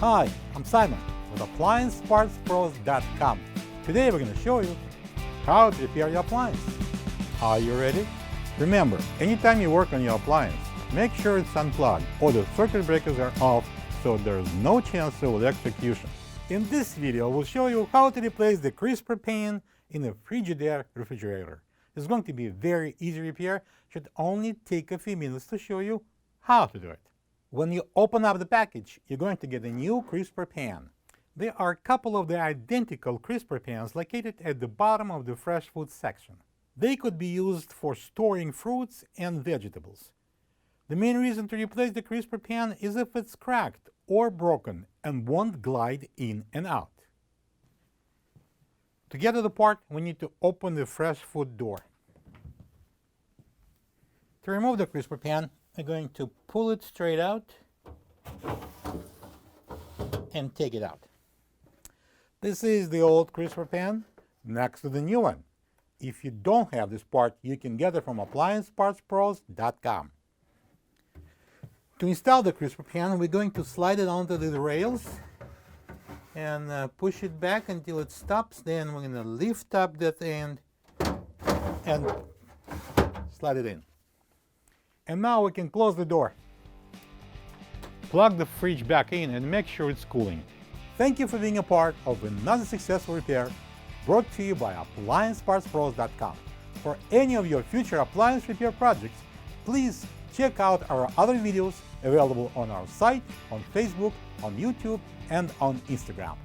Hi, I'm Simon with AppliancePartsPros.com. Today we're going to show you how to repair your appliance. Are you ready? Remember, anytime you work on your appliance, make sure it's unplugged or the circuit breakers are off so there's no chance of electrocution. In this video, we'll show you how to replace the crisper pan in a Frigidaire refrigerator. It's going to be a very easy repair. Should only take a few minutes to show you how to do it. When you open up the package, you're going to get a new crisper pan. There are a couple of the identical crisper pans located at the bottom of the fresh food section. They could be used for storing fruits and vegetables. The main reason to replace the crisper pan is if it's cracked or broken and won't glide in and out. To get it apart, we need to open the fresh food door. To remove the crisper pan, we're going to pull it straight out and take it out. This is the old crisper pan next to the new one. If you don't have this part, you can get it from AppliancePartsPros.com. To install the crisper pan, we're going to slide it onto the rails and push it back until it stops. Then we're going to lift up that end and slide it in. And now we can close the door. Plug the fridge back in and make sure it's cooling. Thank you for being a part of another successful repair brought to you by AppliancePartsPros.com. For any of your future appliance repair projects, please check out our other videos available on our site, on Facebook, on YouTube, and on Instagram.